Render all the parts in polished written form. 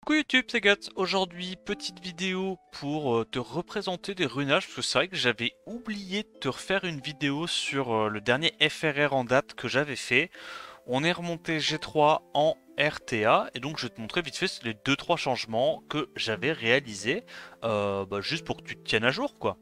Coucou YouTube, c'est Guts. Aujourd'hui, petite vidéo pour te représenter des runages, parce que c'est vrai que j'avais oublié de te refaire une vidéo sur le dernier FRR en date que j'avais fait. On est remonté G3 en RTA, et donc je vais te montrer vite fait les deux trois changements que j'avais réalisés, juste pour que tu te tiennes à jour quoi.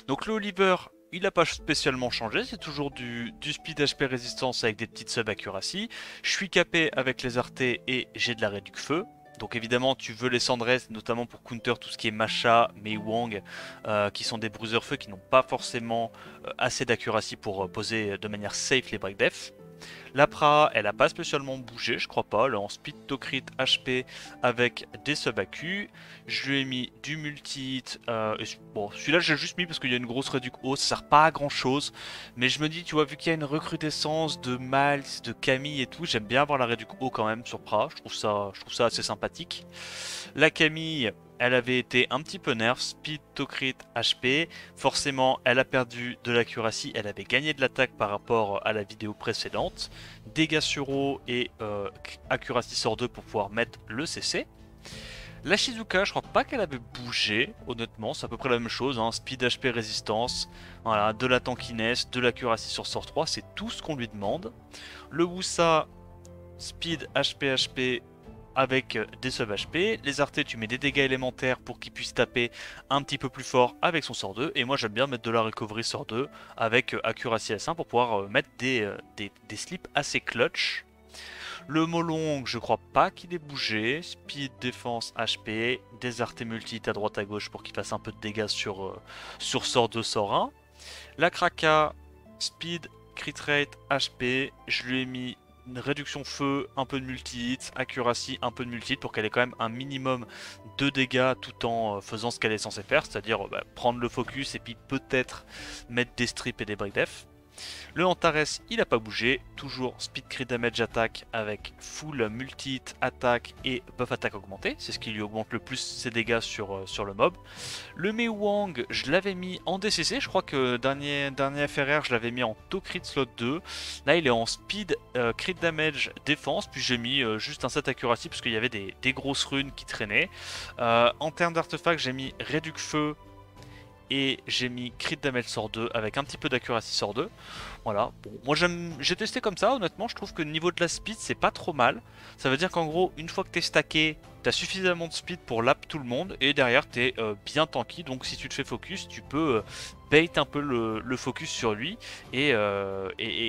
Donc le Oliver, il n'a pas spécialement changé, c'est toujours du speed HP résistance avec des petites sub accuracy. Je suis capé avec les artés et j'ai de la réduc feu. Donc évidemment tu veux les cendresses, notamment pour counter tout ce qui est Masha, Mei Wang, qui sont des bruiseurs feu qui n'ont pas forcément assez d'accuracy pour poser de manière safe les break def. La Pra, elle a pas spécialement bougé, je crois pas. Elle est en speed to crit HP avec des sub-AQ. Je lui ai mis du multi-hit. Bon, celui-là, j'ai juste mis parce qu'il y a une grosse réduc haut. Ça sert pas à grand chose. Mais je me dis, tu vois, vu qu'il y a une recrudescence de Miles, de Camille et tout, j'aime bien avoir la réduc haut quand même sur Pra. Je trouve ça assez sympathique. La Camille, elle avait été un petit peu nerf, speed to crit HP. Forcément, elle a perdu de l'accuracy, elle avait gagné de l'attaque par rapport à la vidéo précédente. Dégâts sur eau et accuracy sur 2 pour pouvoir mettre le CC. La Shizuka, je crois pas qu'elle avait bougé, honnêtement, c'est à peu près la même chose, hein. Speed HP résistance, voilà, de la tankiness, de l'accuracy sur sort 3, c'est tout ce qu'on lui demande. Le Wusa, speed HP HP avec des sub HP. Les artés, tu mets des dégâts élémentaires pour qu'il puisse taper un petit peu plus fort avec son sort 2. Et moi, j'aime bien mettre de la recovery sort 2 avec accuracy S1 pour pouvoir mettre des slips assez clutch. Le Molong, je crois pas qu'il ait bougé. Speed, défense, HP. Des artés multi à droite à gauche pour qu'il fasse un peu de dégâts sur sort 2, sort 1. La Kraka, speed, crit rate, HP. Je lui ai mis une réduction feu, un peu de multi-hit, accuracy, un peu de multi-hit pour qu'elle ait quand même un minimum de dégâts tout en faisant ce qu'elle est censée faire, c'est-à-dire prendre le focus et puis peut-être mettre des strips et des break def. Le Antares, il n'a pas bougé, toujours speed crit damage attack avec full multi-hit attack et buff attack augmenté, c'est ce qui lui augmente le plus ses dégâts sur le mob. Le Mei Wang, je l'avais mis en DCC, je crois que dernier FRR, je l'avais mis en to crit slot 2. Là, il est en speed crit damage défense, puis j'ai mis juste un set accuracy parce qu'il y avait des grosses runes qui traînaient. En termes d'artefacts, j'ai mis réduc feu et j'ai mis crit damage sort 2 avec un petit peu d'accuracy sort 2. Voilà, bon, moi j'ai testé comme ça, honnêtement je trouve que le niveau de la speed c'est pas trop mal. Ça veut dire qu'en gros une fois que t'es stacké, t'as suffisamment de speed pour lap tout le monde et derrière t'es bien tanky, donc si tu te fais focus tu peux bait un peu le focus sur lui et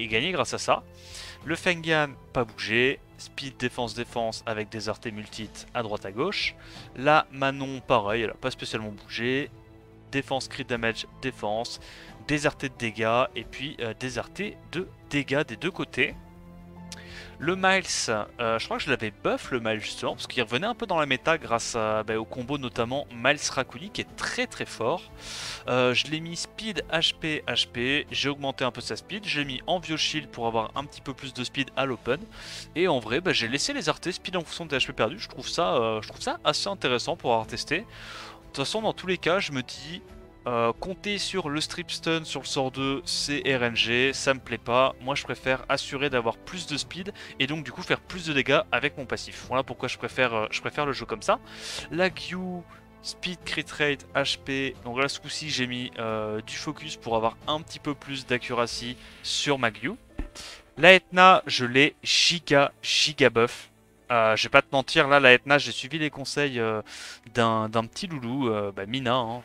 gagner grâce à ça. Le Fengan pas bougé, speed défense défense avec des artés multi à droite à gauche. La Manon pareil, elle a pas spécialement bougé, défense crit damage défense, déserté de dégâts et puis déserté de dégâts des deux côtés. Le Miles, je crois que je l'avais buff le Miles justement parce qu'il revenait un peu dans la méta grâce au combo notamment Miles Rakuli qui est très très fort. Je l'ai mis speed HP HP, j'ai augmenté un peu sa speed, j'ai mis en shield pour avoir un petit peu plus de speed à l'open et en vrai j'ai laissé les artés speed en fonction des HP perdus. Je trouve ça assez intéressant pour avoir testé. De toute façon, dans tous les cas, je me dis, compter sur le strip stun sur le sort 2, c'est RNG, ça me plaît pas. Moi, je préfère assurer d'avoir plus de speed et donc du coup faire plus de dégâts avec mon passif. Voilà pourquoi je préfère le jeu comme ça. La Q, speed, crit rate, HP. Donc là, ce coup-ci, j'ai mis du focus pour avoir un petit peu plus d'accuracy sur ma Q. La Etna, je l'ai giga buff. Je vais pas te mentir, là, la Etna, j'ai suivi les conseils d'un petit loulou, Mina, hein,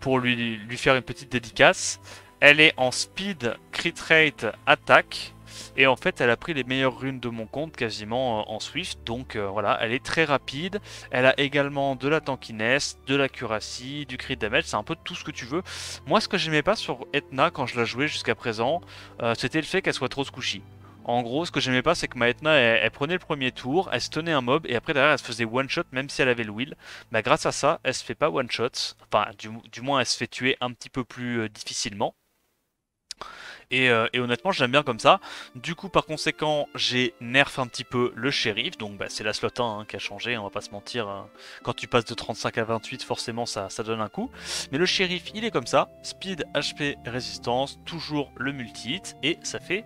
pour lui faire une petite dédicace. Elle est en speed, crit rate, attaque. Et en fait, elle a pris les meilleures runes de mon compte quasiment en Swift. Donc voilà, elle est très rapide. Elle a également de la tankiness, de l'accuracy, du crit damage. C'est un peu tout ce que tu veux. Moi, ce que j'aimais pas sur Etna quand je la jouais jusqu'à présent, c'était le fait qu'elle soit trop squishy. En gros, ce que j'aimais pas, c'est que ma Etna, elle prenait le premier tour, elle se tenait un mob, et après derrière, elle se faisait one shot, même si elle avait le will. Bah, grâce à ça, elle se fait pas one shot. Enfin, du moins, elle se fait tuer un petit peu plus difficilement. Et honnêtement, j'aime bien comme ça. Du coup, par conséquent, j'ai nerf un petit peu le shérif. Donc, bah, c'est la slot 1 qui a changé, on va pas se mentir. Quand tu passes de 35 à 28, forcément, ça donne un coup. Mais le shérif, il est comme ça. Speed, HP, résistance, toujours le multi-hit. Et ça fait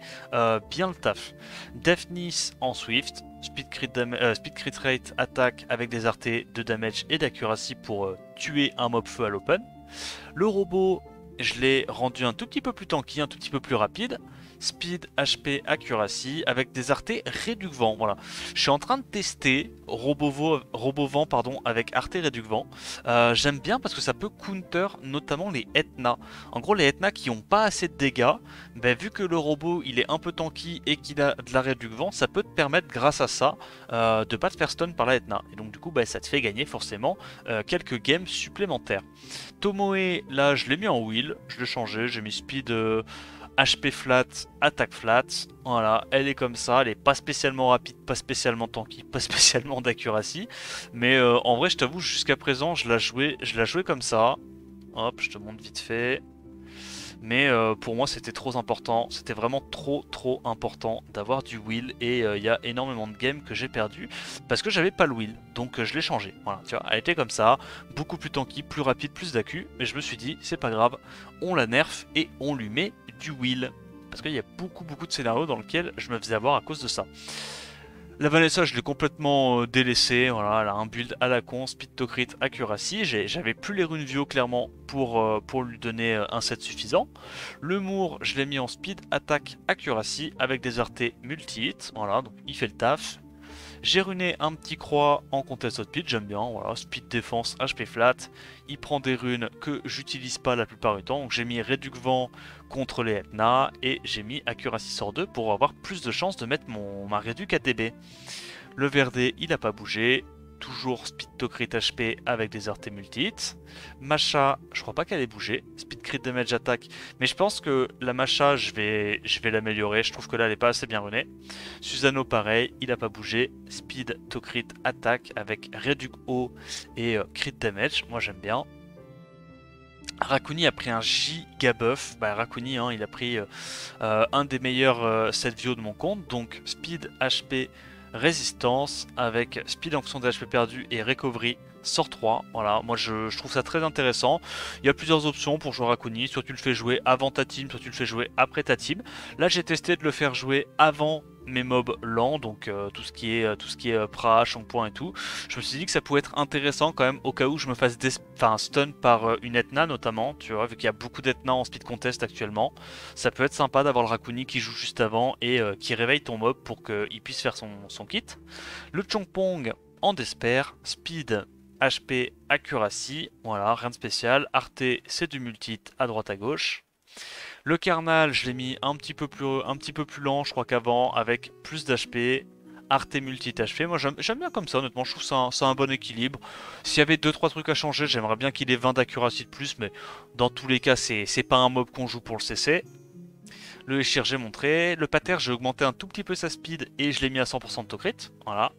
bien le taf. Deafness en Swift. Speed crit rate, attaque avec des RT de damage et d'accuracy pour tuer un mob feu à l'open. Le robot, je l'ai rendu un tout petit peu plus tanky, un tout petit peu plus rapide. Speed, HP, accuracy, avec des artés réduc-vent. Voilà. Je suis en train de tester Robovent pardon, avec arté réduc-vent. J'aime bien parce que ça peut counter notamment les Etna. En gros, les Etna qui n'ont pas assez de dégâts, ben, vu que le robot il est un peu tanky et qu'il a de la réduc-vent, ça peut te permettre, grâce à ça, de pas te faire stun par la Etna. Et donc, du coup, ben, ça te fait gagner forcément quelques games supplémentaires. Tomoe, là, je l'ai mis en wheel, je l'ai changé, j'ai mis speed HP flat, attaque flat. Voilà, elle est comme ça, elle est pas spécialement rapide, pas spécialement tanky, pas spécialement d'accuracy. Mais en vrai, je t'avoue, jusqu'à présent, je la jouais comme ça. Hop, je te montre vite fait. Mais pour moi, c'était trop important. C'était vraiment trop important d'avoir du wheel. Et il y a énormément de games que j'ai perdu parce que j'avais pas le wheel. Donc je l'ai changé. Voilà, tu vois, elle était comme ça, beaucoup plus tanky, plus rapide, plus d'accu. Mais je me suis dit, c'est pas grave, on la nerf et on lui met du wheel. Parce qu'il y a beaucoup de scénarios dans lesquels je me faisais avoir à cause de ça. La Vanessa, je l'ai complètement délaissée. Voilà, elle a un build à la con, speed to crit, accuracy. J'avais plus les runes Vio clairement pour lui donner un set suffisant. Le Moore, je l'ai mis en speed, attaque, accuracy avec des RT multi-hit. Voilà, donc il fait le taf. J'ai runé un petit croix en contest speed, j'aime bien, voilà, speed défense, HP flat, il prend des runes que j'utilise pas la plupart du temps, donc j'ai mis réduc vent contre les Etna, et j'ai mis accuracy sur 2 pour avoir plus de chances de mettre ma réduc ATB. Le Verdé, il a pas bougé, toujours speed to crit HP avec des RT multi-hit. Masha, je crois pas qu'elle ait bougé, speed crit damage attack, mais je pense que la Masha, je vais l'améliorer, je trouve que là elle est pas assez bien runée. Susano pareil, il a pas bougé, speed to crit attack avec réduc haut et crit damage, moi j'aime bien. Rakuni a pris un giga buff, bah Rakuni hein, il a pris un des meilleurs set view de mon compte, donc speed, HP, résistance avec speed en fonction des HP perdus et recovery sort 3. Voilà, moi je trouve ça très intéressant. Il y a plusieurs options pour jouer Rakuni, soit tu le fais jouer avant ta team, soit tu le fais jouer après ta team. Là j'ai testé de le faire jouer avant mes mobs lents, donc tout ce qui est pra, shampoing et tout. Je me suis dit que ça pouvait être intéressant quand même au cas où je me fasse stun par une Etna notamment, tu vois, vu qu'il y a beaucoup d'Etna en speed contest actuellement. Ça peut être sympa d'avoir le Rakuni qui joue juste avant et qui réveille ton mob pour qu'il puisse faire son kit. Le Chongpong en Desper, speed, HP, accuracy, voilà, rien de spécial. Arte, c'est du multi-hit à droite à gauche. Le Carnal, je l'ai mis un petit peu plus lent, je crois qu'avant, avec plus d'HP. Arte multi HP, moi j'aime bien comme ça, honnêtement, je trouve ça un bon équilibre. S'il y avait 2-3 trucs à changer, j'aimerais bien qu'il ait 20 d'accuracy de plus, mais dans tous les cas, c'est pas un mob qu'on joue pour le CC. Le Eshir, j'ai montré. Le Pater, j'ai augmenté un tout petit peu sa speed et je l'ai mis à 100% de Tocrit. Voilà.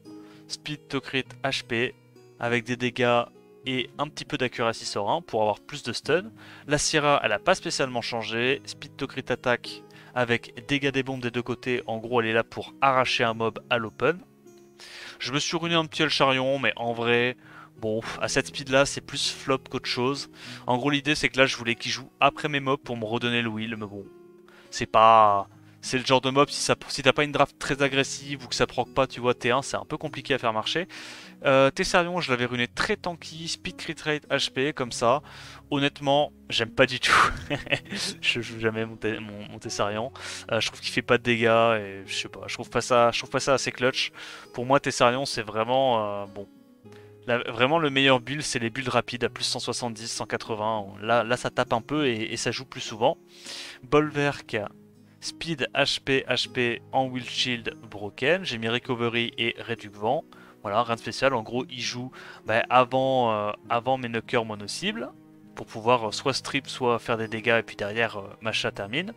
Speed, Tocrit, HP, avec des dégâts et un petit peu d'accuracy sur 1 pour avoir plus de stun. La Sierra, elle n'a pas spécialement changé. Speed to crit attack avec dégâts des bombes des deux côtés. En gros, elle est là pour arracher un mob à l'open. Je me suis ruiné un petit Charion, mais en vrai, bon, à cette speed là, c'est plus flop qu'autre chose. En gros, l'idée, c'est que là, je voulais qu'il joue après mes mobs pour me redonner le wheel, mais bon, c'est pas... C'est le genre de mob, si t'as pas une draft très agressive ou que ça proc pas, tu vois, T1, c'est un peu compliqué à faire marcher. Tessarion, je l'avais runé très tanky, speed crit rate, HP, comme ça. Honnêtement, j'aime pas du tout. Je joue jamais mon Tessarion. Je trouve qu'il fait pas de dégâts et je sais pas, je trouve pas ça assez clutch. Pour moi, Tessarion, c'est vraiment bon. Vraiment le meilleur build, c'est les builds rapides à plus 170, 180. Là, ça tape un peu et ça joue plus souvent. Bolverk, speed, HP, HP en Will Shield broken. J'ai mis recovery et réduc vent. Voilà, rien de spécial. En gros, il joue avant mes knockers mono-cibles pour pouvoir soit strip, soit faire des dégâts et puis derrière, Masha termine.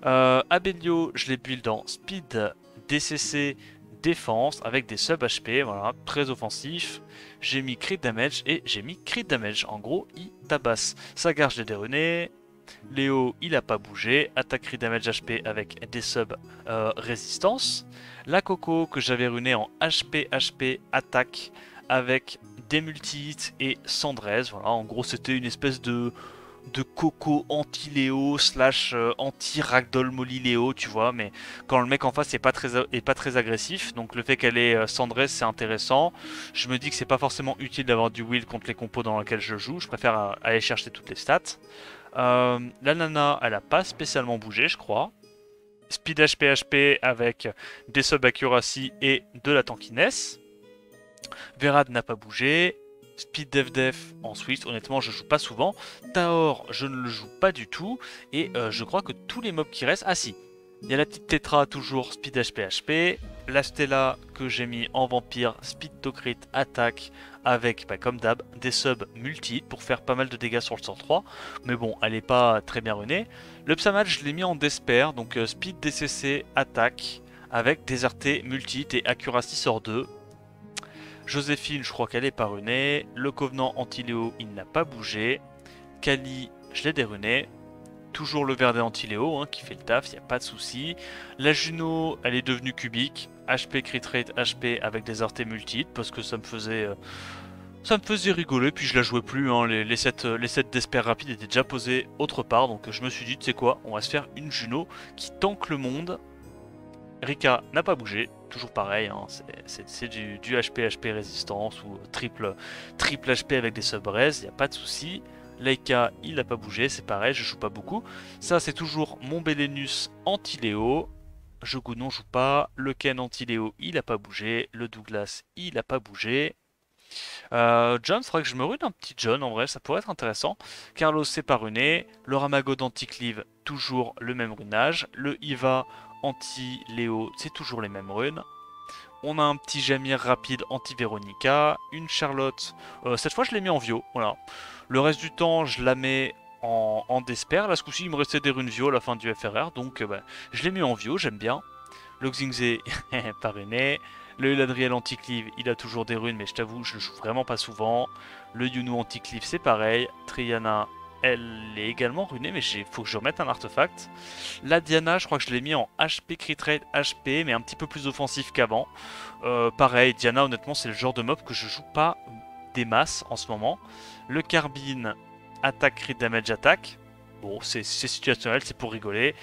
Abelio, je l'ai build en speed, DCC, défense avec des sub HP, voilà, très offensif. J'ai mis crit damage et j'ai mis crit damage. En gros, il tabasse. Sa garde, je l'ai déruné. Léo, il a pas bougé. Attaque crit damage HP avec des subs résistance. La Coco que j'avais runé en HP attaque avec des multi-hits et Cendresse. Voilà, en gros c'était une espèce de Coco anti-Léo slash anti-Ragdoll Molly Léo, tu vois, mais quand le mec en face est pas très agressif, donc le fait qu'elle ait Cendresse c'est intéressant. Je me dis que c'est pas forcément utile d'avoir du will contre les compos dans lesquels je joue, je préfère aller chercher toutes les stats. La nana, elle a pas spécialement bougé, je crois. Speed HP avec des sub accuracy et de la tankiness. Verad n'a pas bougé. Speed Def en Swift, honnêtement je joue pas souvent. Taor, je ne le joue pas du tout. Et je crois que tous les mobs qui restent... Ah si, il y a la petite Tetra toujours Speed HP. La Stella que j'ai mis en vampire, Speed to Crit, attaque avec, bah, comme d'hab, des subs multi pour faire pas mal de dégâts sur le 103. Mais bon, elle est pas très bien runée. Le Psamat, je l'ai mis en Despair, donc Speed DCC, attaque avec des RT multi et Accuracy sort 2. Joséphine, je crois qu'elle est pas runée. Le Covenant anti-Léo, il n'a pas bougé. Kali, je l'ai déruné. Toujours le Verdé anti-Léo qui fait le taf, il n'y a pas de souci. La Juno, elle est devenue cubique. HP crit rate HP avec des RT multi parce que ça me faisait rigoler. Puis je la jouais plus. Les sets d'espère rapide étaient déjà posés autre part. Donc je me suis dit, tu sais quoi, on va se faire une Juno qui tank le monde. Rika n'a pas bougé, toujours pareil, c'est du HP résistance ou triple HP avec des sub-res, il n'y a pas de souci. Laika, il n'a pas bougé, c'est pareil, je joue pas beaucoup. Ça, c'est toujours mon Belenus anti-Léo. Jogunon joue pas. Le Ken anti-Léo, il n'a pas bougé. Le Douglas, il n'a pas bougé. John, il faudrait que je me rune un petit John, en vrai, ça pourrait être intéressant. Carlos, c'est pas runé. Le Ramago d'anti-Cleave, toujours le même runage. Le Iva anti-Léo, c'est toujours les mêmes runes. On a un petit Jamir rapide anti-Véronica. Une Charlotte, cette fois je l'ai mis en Vio, voilà. Le reste du temps, je la mets en Despair. Là, ce coup-ci, il me restait des runes Vio à la fin du FRR, donc bah, je l'ai mis en Vio, j'aime bien. Le Xingze, pas runé. Le Eladriel anti-Cleave, il a toujours des runes, mais je t'avoue, je le joue vraiment pas souvent. Le Yunu anti-Cleave, c'est pareil. Triana, elle est également runée, mais il faut que je remette un artefact. La Diana, je crois que je l'ai mis en HP crit rate HP, mais un petit peu plus offensif qu'avant. Pareil, Diana, honnêtement, c'est le genre de mob que je joue pas des masses en ce moment. Le Carbine, attaque crit damage attaque. Bon, c'est situationnel, c'est pour rigoler.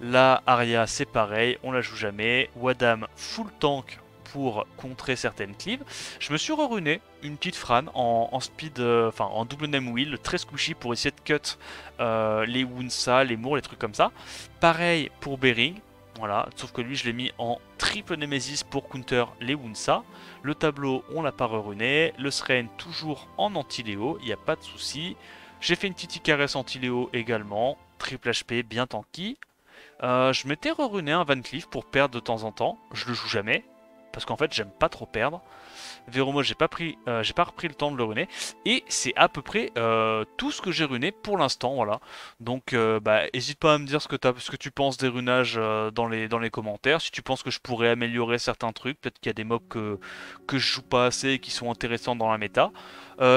La Arya, c'est pareil, on la joue jamais. Wadam, full tank pour contrer certaines cleaves. Je me suis reruné une petite Fran en speed, enfin en double name wheel, très squishy pour essayer de cut les Wunsa, les Mours, les trucs comme ça. Pareil pour Bering, voilà, sauf que lui je l'ai mis en triple Nemesis pour counter les Wunsa. Le tableau, on l'a pas reruné. Le Sren, toujours en anti-Léo, il n'y a pas de souci. J'ai fait une petite Icarus anti-Léo également, triple HP, bien tanky. Je m'étais reruné un Van Cleef pour perdre de temps en temps, je le joue jamais. Parce qu'en fait j'aime pas trop perdre. Véromode j'ai pas repris le temps de le runer. Et c'est à peu près tout ce que j'ai runé pour l'instant, voilà. Donc bah hésite pas à me dire ce que tu penses des runages dans les commentaires. Si tu penses que je pourrais améliorer certains trucs, peut-être qu'il y a des mobs que je joue pas assez et qui sont intéressants dans la méta.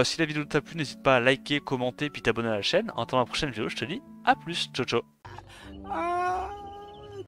Si la vidéo t'a plu, n'hésite pas à liker, commenter puis t'abonner à la chaîne. En attendant la prochaine vidéo, je te dis à plus, ciao ciao.